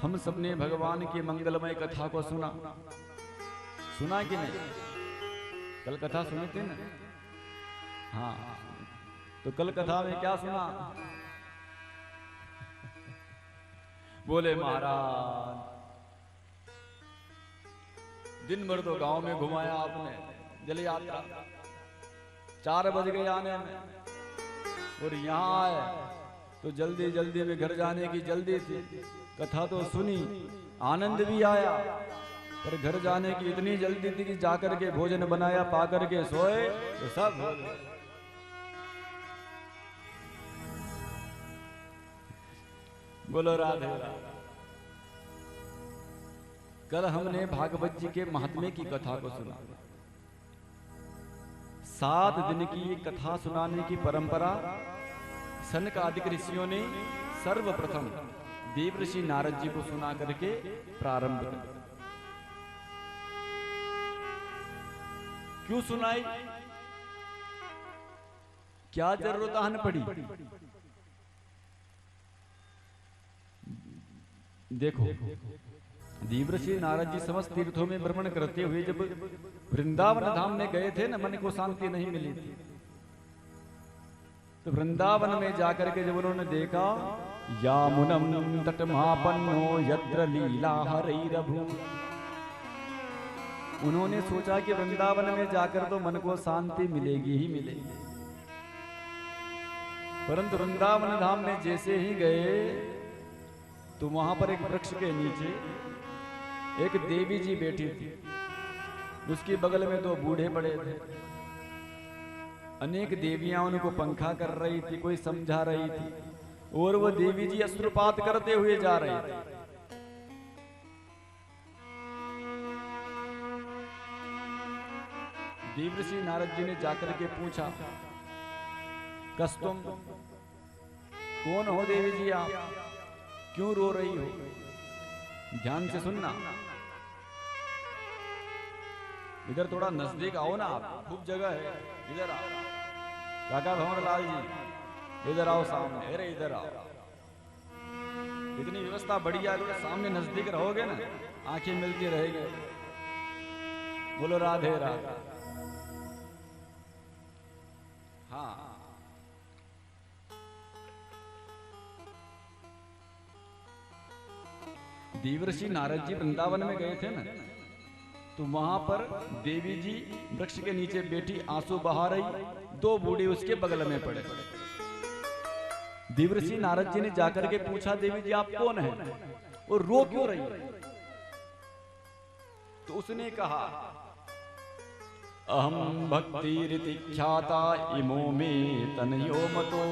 हम सबने भगवान की मंगलमय कथा को सुना कि नहीं? कल कथा सुनी थी ना? हाँ, तो कल कथा में क्या सुना? बोले महाराज, दिन भर तो गांव में घुमाया आपने, जल यात्रा 4 बज गए आने में, और यहाँ आए तो जल्दी जल्दी में घर जाने की जल्दी थी। कथा तो सुनी, आनंद भी आया, पर घर जाने की इतनी जल्दी थी कि जाकर के भोजन बनाया, पाकर के सोए तो सब हो गए। बोलो राधे राधे। कल हमने भागवत जी के महात्म्य की कथा को सुना। 7 दिन की कथा सुनाने की परंपरा सनकादिक ऋषियों ने सर्वप्रथम देवर्षि नारद जी को सुना करके प्रारंभ किया। क्यों सुनाई? क्या जरूरत आन पड़ी? देखो, देवर्षि नारद जी समस्त तीर्थों में भ्रमण करते हुए जब वृंदावन धाम में गए थे ना, मन को शांति नहीं मिली थी। तो वृंदावन में जाकर के जब उन्होंने देखा, यामुनम तटमापन्नो यत्र लीला हरैरभू, उन्होंने सोचा कि वृंदावन में जाकर तो मन को शांति मिलेगी ही मिलेगी। परंतु वृंदावन धाम में जैसे ही गए तो वहां पर एक वृक्ष के नीचे एक देवी जी बैठी थी, उसके बगल में 2 बूढ़े पड़े थे। अनेक देवियां उनको पंखा कर रही थी, कोई समझा रही थी, और वो देवी जी अश्रुपात करते हुए जा रहे थे। देवर्षि नारद जी ने जाकर के पूछा, कस्तुम, कौन हो देवी जी आप? क्यों रो रही हो? ध्यान से सुनना, इधर थोड़ा नजदीक आओ ना, आप खूब जगह है, इधर आओ। काका भंवर लाल जी, इधर आओ सामने, अरे इधर आओ। इतनी व्यवस्था बढ़िया है, तो सामने नजदीक रहोगे ना, आंखें मिलती रहेगी। बोलो राधे राधे। हाँ, देवर्षि नारद जी वृंदावन में गए थे ना, तो वहां पर देवी जी वृक्ष के नीचे बैठी आंसू बहा रही, 2 बूढ़े उसके बगल में पड़े। देवर्षि नारद जी ने जाकर के पूछा, देवी जी आप कौन है और रो क्यों रही? तो उसने कहा, अहम भक्ति ख्याता इमो में तनयो मतो,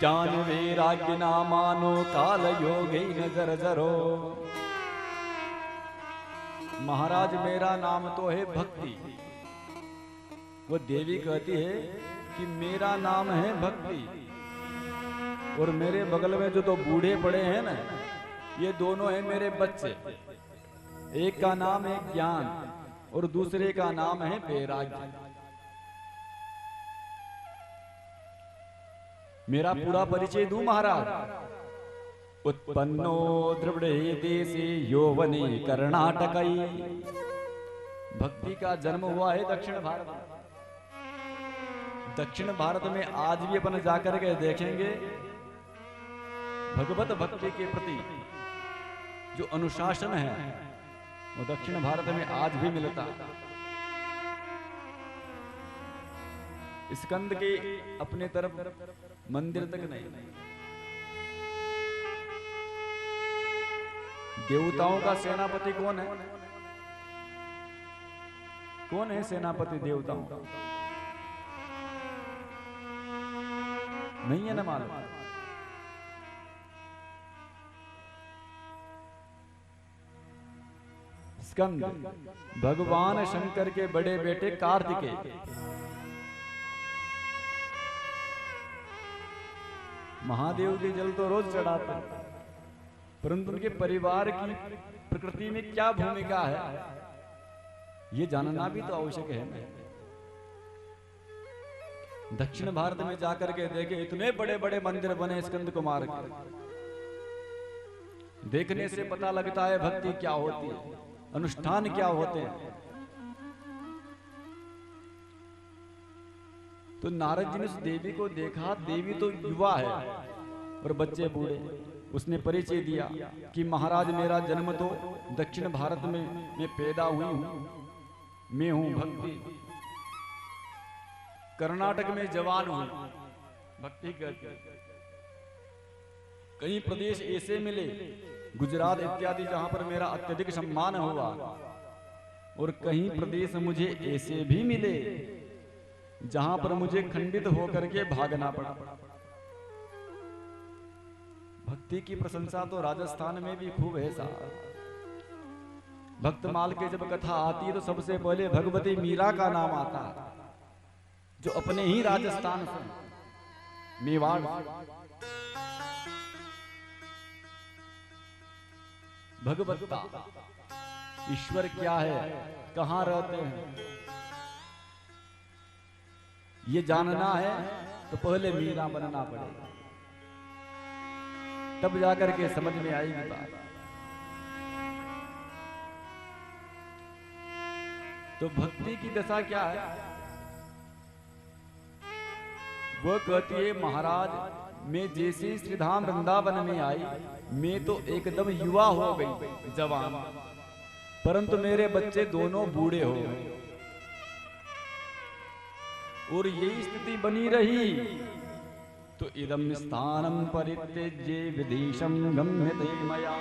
जान वैराग्य ना मानो काल योगे नजर जरो। महाराज मेरा नाम तो है भक्ति। वो देवी कहती है कि मेरा नाम है भक्ति, और मेरे बगल में जो 2 बूढ़े पड़े हैं ना, ये दोनों हैं मेरे बच्चे। एक का नाम है ज्ञान और दूसरे का नाम है वैराग्य। मेरा पूरा परिचय दूं महाराज। उत्पन्नो द्रविड़े देशे यौवने कर्णाटकई, भक्ति का जन्म हुआ है दक्षिण भारत में। दक्षिण भारत में आज भी अपन जाकर के देखेंगे, भगवत भक्ति के प्रति जो अनुशासन है वो दक्षिण भारत में आज भी मिलता है। स्कंद के अपने तरफ मंदिर तक नहीं। देवताओं का सेनापति कौन है? कौन है सेनापति देवताओं का? नहीं है ना मालूम? स्कंद भगवान शंकर के बड़े बेटे कार्तिकेय। महादेव जी जल तो रोज चढ़ाते हैं, परंतु उनके परिवार की प्रकृति में क्या भूमिका है ये जानना भी तो आवश्यक है। दक्षिण भारत में जाकर के देखे, इतने बड़े बड़े मंदिर बने स्कंद कुमार के। देखने से पता लगता है भक्ति क्या होती है, अनुष्ठान क्या होते हैं। तो नारद जी ने उस देवी को देखा, देवी तो युवा है और बच्चे बूढ़े। उसने परिचय दिया कि महाराज मेरा जन्म तो दक्षिण भारत में मैं पैदा हुई हूँ, मैं हूँ भक्ति, कर्नाटक में जवान हूँ, भक्ति करके। कई प्रदेश ऐसे मिले, गुजरात इत्यादि, जहां पर मेरा अत्यधिक सम्मान हुआ, और कई प्रदेश मुझे ऐसे भी मिले जहां पर मुझे खंडित होकर के भागना पड़ा। भक्ति की प्रशंसा तो राजस्थान में भी खूब है साहब। भक्तमाल के जब कथा आती है तो सबसे पहले भगवती मीरा का नाम आता है, जो अपने ही राजस्थान से, मेवाड़। भगवत्ता, ईश्वर क्या है, कहां रहते हैं, ये जानना है तो पहले मीरा बनना पड़ेगा, तब जाकर के समझ में आएगी बात। तो भक्ति की दशा क्या है? वो कहती है महाराज मैं जैसे श्रीधाम वृंदावन में आई, मैं तो एकदम युवा हो गई, जवान, परंतु मेरे बच्चे दोनों बूढ़े हो गए, और यही स्थिति बनी रही तो इदम स्थानम परित्यज्य विदेशम गम्यते मया।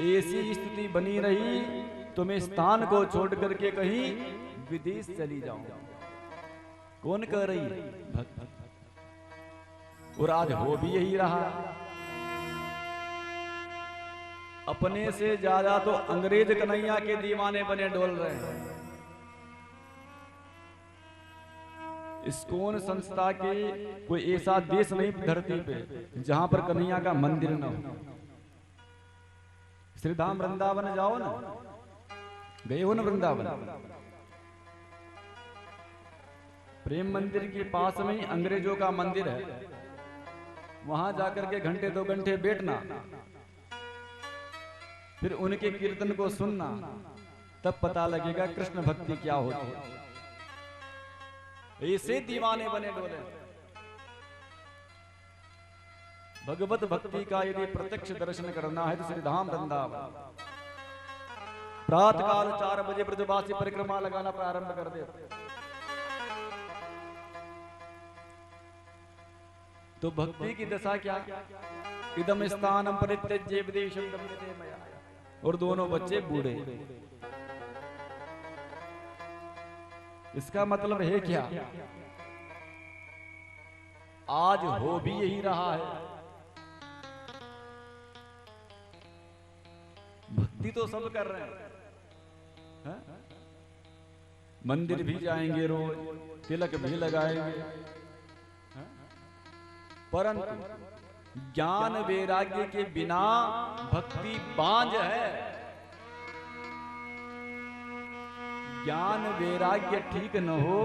ऐसी स्थिति बनी रही तो मैं स्थान को छोड़ करके कहीं विदेश चली जाऊंगा। कौन कह रही है? भक्त। और आज हो भी यही रहा। अपने से ज्यादा तो अंग्रेज कन्हैया के दीवाने बने डोल रहे हैं। इस्कॉन संस्था के कोई ऐसा देश नहीं धरती पे जहां पर कन्हैया का मंदिर न हो। श्रीधाम वृंदावन जाओ ना, गए हो ना वृंदावन? प्रेम मंदिर के पास में ही अंग्रेजों का मंदिर है, वहां जाकर के घंटे 2 घंटे बैठना, फिर उनके कीर्तन को सुनना, तब पता लगेगा कृष्ण भक्ति क्या होती है। ऐसे दीवाने बने डोले। भगवत भक्ति का यदि प्रत्यक्ष दर्शन करना है तो श्रीधाम वृंदावन। प्रातः काल 4 बजे ब्रजवासी परिक्रमा लगाना प्रारंभ कर देते। तो भक्ति की दशा क्या? इदम स्थानम परित्यज्य विदेशम गम्यते मया। और दोनों बच्चे बूढ़े। इसका मतलब है क्या? आज हो भी यही रहा है। भक्ति तो सब कर रहे हैं, मंदिर भी जाएंगे रोज, तिलक भी लगाएंगे, परंतु ज्ञान वैराग्य के बिना भक्ति बांझ है। ज्ञान वैराग्य ठीक न हो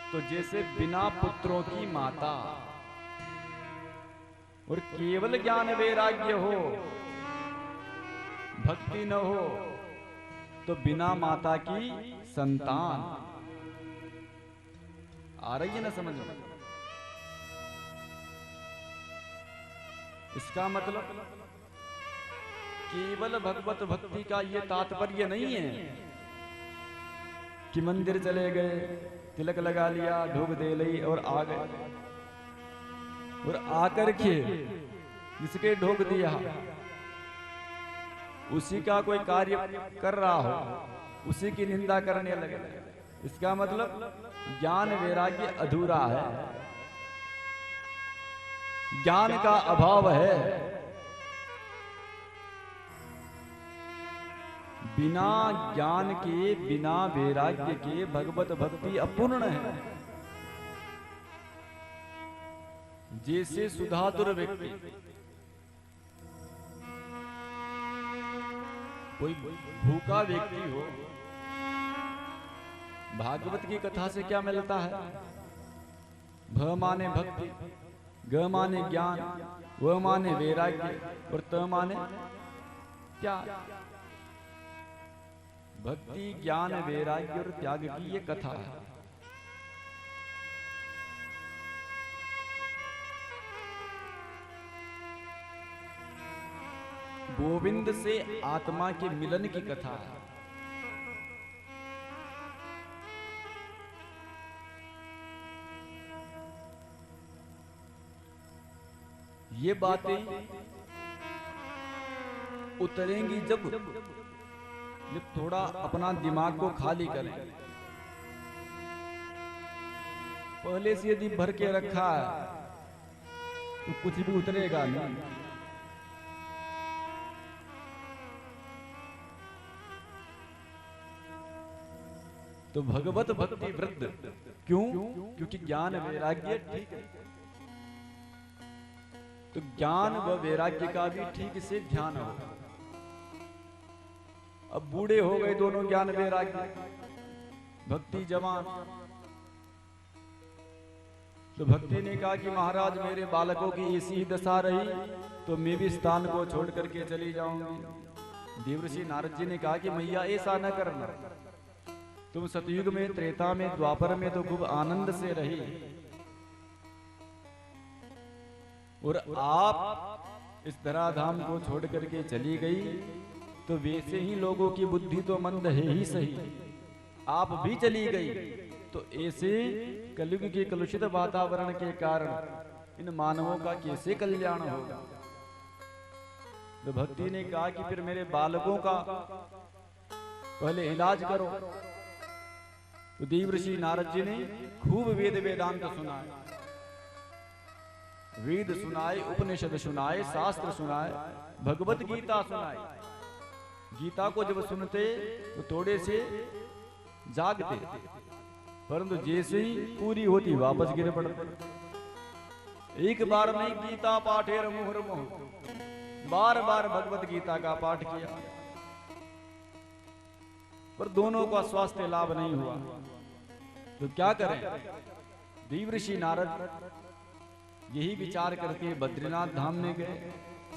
तो जैसे बिना पुत्रों की माता, और केवल ज्ञान वैराग्य हो, भक्ति न हो तो बिना माता की संतान। आ रही है ना समझ में? इसका मतलब केवल भगवत भक्ति का ये तात्पर्य नहीं है कि मंदिर चले गए, तिलक लगा लिया, धूप दे ली और आ गए, और आकर के जिसके ढोक दिया उसी का कोई कार्य कर रहा हो, उसी की निंदा करने लगे। इसका मतलब ज्ञान वैराग्य अधूरा है, ज्ञान का अभाव है। बिना ज्ञान के, बिना वैराग्य के भगवत भक्ति अपूर्ण है। जैसे सुधातुर व्यक्ति, कोई भूखा व्यक्ति हो, भागवत की कथा से क्या मिलता है? भ माने भक्ति, ग माने ज्ञान, वह माने वैराग्य और त माने त्याग। भक्ति ज्ञान वैराग्य और त्याग की ये कथा है। गोविंद से आत्मा के मिलन की कथा है। ये बातें उतरेंगी जब थोड़ा अपना दिमाग को खाली करें। पहले से यदि भर के रखा है तो कुछ भी उतरेगा नहीं। तो भगवत भक्ति वृद्ध क्यों? क्योंकि ज्ञान वैराग्य ठीक है, तो ज्ञान व वैराग्य का भी ठीक से ध्यान हो। अब बूढ़े हो गए दोनों ज्ञान वैराग्य, भक्ति जवान। तो भक्ति ने कहा कि महाराज मेरे बालकों की ऐसी ही दशा रही तो मैं भी स्थान को छोड़ करके चली जाऊंगी। देवर्षि नारद जी ने कहा कि मैया ऐसा न करना, तुम सतयुग में, त्रेता में, द्वापर में तो खूब आनंद से रही, और आप इस धराधाम को छोड़ करके चली गई तो वैसे ही लोगों की बुद्धि तो मंद है ही सही, आप भी चली गई तो ऐसे कलयुग के कलुषित वातावरण के कारण इन मानवों का कैसे कल्याण होगा। तो भक्ति ने कहा कि फिर मेरे बालकों का पहले इलाज करो। तो देवर्षि नारद जी ने खूब वेद वेदांत सुनाए, वेद सुनाए, उपनिषद सुनाए, शास्त्र सुनाए, भगवत गीता सुनाई। गीता को जब सुनते तो थोड़े से जागते, परंतु जैसे ही पूरी होती वापस गिर पड़ते। एक बार नहीं गीता पाठेर मुहुर्मुहुः, बार बार भगवत गीता का पाठ किया, पर दोनों का स्वास्थ्य लाभ नहीं हुआ। तो क्या करें? देवर्षि नारद यही विचार करके बद्रीनाथ धाम में गए।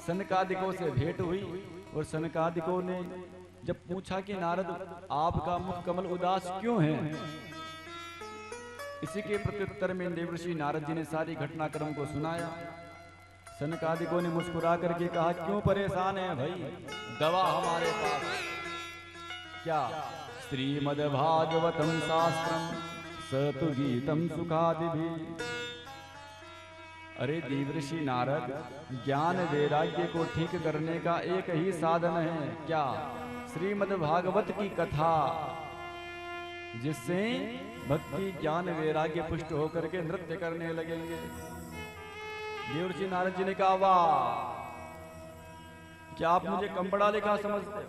सनकादिकों से भेंट हुई और सनकादिकों ने जब पूछा कि नारद आपका मुख कमल उदास क्यों है, इसी के प्रत्युत्तर में देवर्षि नारद जी ने सारी घटनाक्रम को सुनाया। सनकादिकों ने मुस्कुरा करके कहा क्यों परेशान है भाई, दवा हमारे पास। क्या? श्रीमद्भागवतम शास्त्रम सतु गीतम सुखादिभिः। अरे देवर्षि नारद, ज्ञान वैराग्य को ठीक करने का एक ही साधन है। क्या? श्रीमद्भागवत की कथा, जिससे भक्ति ज्ञान वैराग्य पुष्ट होकर के नृत्य करने लगेंगे। देवर्षि नारद जी ने कहा वाह, क्या आप मुझे कम पढ़ा लिखा समझते हो?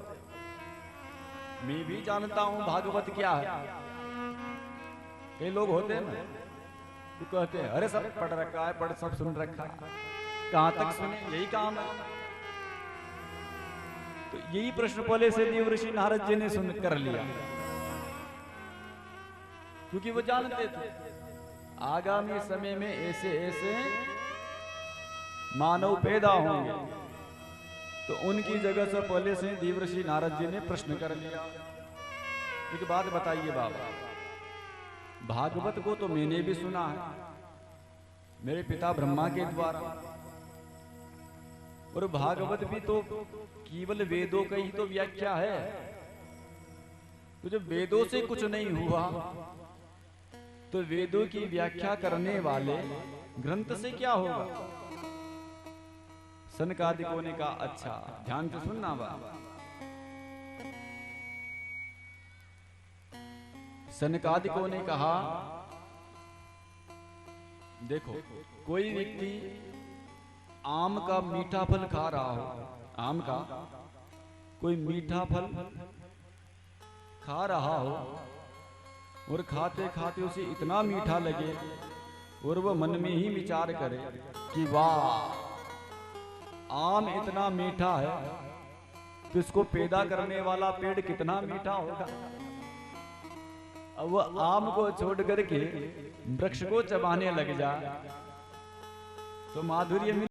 मैं भी जानता हूं भागवत क्या है। कई लोग होते हैं ना, तो कहते हैं अरे सब पढ़ रखा है, पढ़ सब सुन रखा है, कहां तक सुने, यही काम है। तो यही प्रश्न पहले से देवर्षि नारद जी ने सुन कर लिया, क्योंकि वो जानते थे आगामी समय में ऐसे ऐसे मानव पैदा होंगे। तो उनकी जगह से पहले से देवर्षि नारद जी ने प्रश्न कर लिया। एक बात बताइए बाबा, भागवत को तो मैंने भी सुना है मेरे पिता ब्रह्मा के द्वारा, और भागवत भी तो केवल वेदों का ही तो व्याख्या है। तो जब वेदों से कुछ नहीं हुआ तो वेदों की व्याख्या करने वाले ग्रंथ से क्या होगा? सनकादिकों ने कहा अच्छा, ध्यान से सुनना बाबा। सनकादिकों ने कहा देखो, कोई व्यक्ति आम का मीठा फल खा रहा हो, आम का कोई मीठा फल खा रहा हो और खाते खाते उसे इतना मीठा लगे और वह मन में ही विचार करे कि वाह आम इतना मीठा है, तो इसको पैदा करने वाला पेड़ कितना मीठा होगा। अब वह आम को छोड़ करके वृक्ष को चबाने लग जाए तो माधुर्य